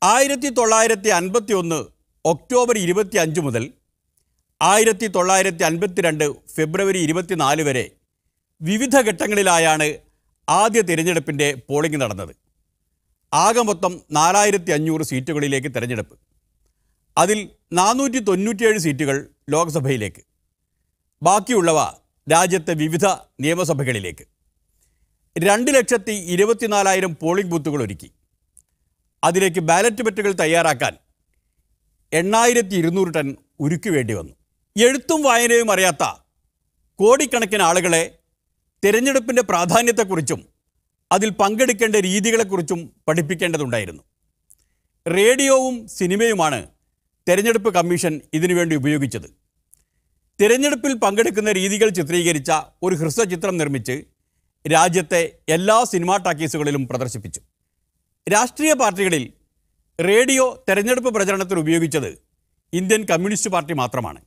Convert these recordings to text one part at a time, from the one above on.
1951 October 25 മുതൽ 1952 ഫെബ്രുവരി 24 വരെ വിവിധ ഘട്ടങ്ങളിലായാണ് ആദ്യ തിരഞ്ഞെടുപ്പിൻ്റെ പോളിംഗ് നടന്നത്. ആകെ മൊത്തം 4500 സീറ്റുകളിലേക്ക് തിരഞ്ഞെടുപ്പ്. അതിൽ 497 സീറ്റുകൾ ലോക്സഭയിലേക്ക്, ബാക്കിയുള്ളവ രാജ്യത്തെ വിവിധ നിയമസഭകളിലേക്ക്. 2,24,000 പോളിംഗ് ബൂത്തുകൾ ഒരുക്കി. അതിലേക്ക് ബാലറ്റ് പെട്ടികൾ തയ്യാറാക്കാൻ 8,200 ടൺ ഉരുക്ക് വേണ്ടി വന്നു. എഴുത്തും വായനയും അറിയാത്ത കോടിക്കണക്കിന് ആളുകളെ തിരഞ്ഞെടുപ്പിൻ്റെ പ്രാധാന്യത്തെക്കുറിച്ചും അതിൽ പങ്കെടുക്കേണ്ട രീതികളെക്കുറിച്ചും പഠിപ്പിക്കേണ്ടതുണ്ടായിരുന്നു. റേഡിയോവും സിനിമയുമാണ് തിരഞ്ഞെടുപ്പ് കമ്മീഷൻ ഇതിനുവേണ്ടി ഉപയോഗിച്ചത്. തിരഞ്ഞെടുപ്പിൽ പങ്കെടുക്കുന്ന രീതികൾ ചിത്രീകരിച്ച ഒരു ഹ്രസ്വചിത്രം നിർമ്മിച്ച് രാജ്യത്തെ എല്ലാ സിനിമാ ടാക്കീസുകളിലും പ്രദർശിപ്പിച്ചു. രാഷ്ട്രീയ പാർട്ടികളിൽ റേഡിയോ തെരഞ്ഞെടുപ്പ് പ്രചരണത്തിൽ ഉപയോഗിച്ചത് ഇന്ത്യൻ കമ്മ്യൂണിസ്റ്റ് പാർട്ടി മാത്രമാണ്.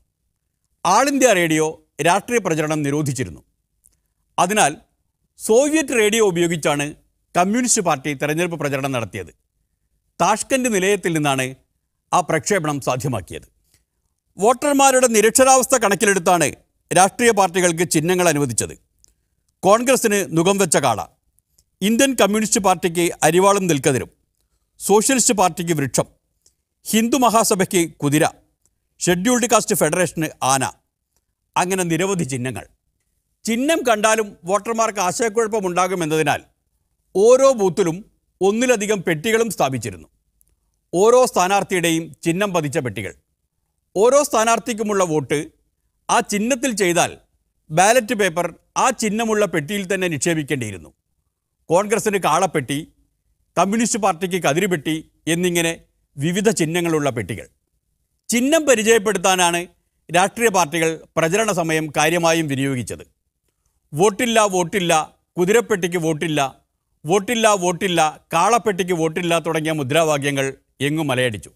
ആൾ ഇന്ത്യ റേഡിയോ രാഷ്ട്രീയ പ്രചരണം നിരോധിച്ചിരുന്നു. അതിനാൽ സോവിയറ്റ് റേഡിയോ ഉപയോഗിച്ചാണ് കമ്മ്യൂണിസ്റ്റ് പാർട്ടി തെരഞ്ഞെടുപ്പ് പ്രചരണം നടത്തിയത്. താഷ്കന്റ് നിലയത്തിൽ നിന്നാണ് ആ പ്രക്ഷേപണം സാധ്യമാക്കിയത്. വോട്ടർമാരുടെ നിരക്ഷരാവസ്ഥ കണക്കിലെടുത്താണ് രാഷ്ട്രീയ പാർട്ടികൾക്ക് ചിഹ്നങ്ങൾ അനുവദിച്ചത്. കോൺഗ്രസിന് നുകം വെച്ച കാള, ഇന്ത്യൻ കമ്മ്യൂണിസ്റ്റ് പാർട്ടിക്ക് അരിവാളും നെൽക്കതിരും, സോഷ്യലിസ്റ്റ് പാർട്ടിക്ക് വൃക്ഷം, ഹിന്ദു മഹാസഭയ്ക്ക് കുതിര, ഷെഡ്യൂൾഡ് കാസ്റ്റ് ഫെഡറേഷന് ആന, അങ്ങനെ നിരവധി ചിഹ്നങ്ങൾ. ചിഹ്നം കണ്ടാലും വോട്ടർമാർക്ക് ആശയക്കുഴപ്പമുണ്ടാകുമെന്നതിനാൽ ഓരോ ബൂത്തിലും ഒന്നിലധികം പെട്ടികളും സ്ഥാപിച്ചിരുന്നു. ഓരോ സ്ഥാനാർത്ഥിയുടെയും ചിഹ്നം പതിച്ച പെട്ടികൾ. ഓരോ സ്ഥാനാർത്ഥിക്കുമുള്ള വോട്ട് ആ ചിഹ്നത്തിൽ ചെയ്താൽ ബാലറ്റ് പേപ്പർ ആ ചിഹ്നമുള്ള പെട്ടിയിൽ തന്നെ നിക്ഷേപിക്കേണ്ടിയിരുന്നു. കോൺഗ്രസിന് കാളപ്പെട്ടി, കമ്മ്യൂണിസ്റ്റ് പാർട്ടിക്ക് കതിരുപെട്ടി എന്നിങ്ങനെ വിവിധ ചിഹ്നങ്ങളുള്ള പെട്ടികൾ. ചിഹ്നം പരിചയപ്പെടുത്താനാണ് രാഷ്ട്രീയ പാർട്ടികൾ പ്രചരണ സമയം കാര്യമായും വിനിയോഗിച്ചത്. വോട്ടില്ല വോട്ടില്ല, കുതിരപ്പെട്ടിക്ക് വോട്ടില്ല, വോട്ടില്ല വോട്ടില്ല, കാളപ്പെട്ടിക്ക് വോട്ടില്ല തുടങ്ങിയ മുദ്രാവാക്യങ്ങൾ എങ്ങും മലയടിച്ചു.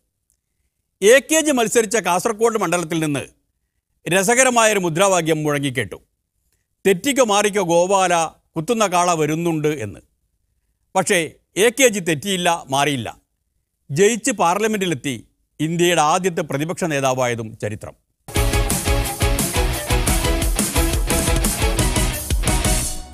AKG മത്സരിച്ച കാസർഗോഡ് മണ്ഡലത്തിൽ നിന്ന് രസകരമായൊരു മുദ്രാവാക്യം മുഴങ്ങിക്കേട്ടു. തെറ്റിക്കോ മാറിക്കോ ഗോപാല, കുത്തുന്ന കാള വരുന്നുണ്ട് എന്ന്. പക്ഷേ AKG തെറ്റിയില്ല, മാറിയില്ല. ജയിച്ച് പാർലമെൻറ്റിലെത്തി ഇന്ത്യയുടെ ആദ്യത്തെ പ്രതിപക്ഷ നേതാവായതും ചരിത്രം.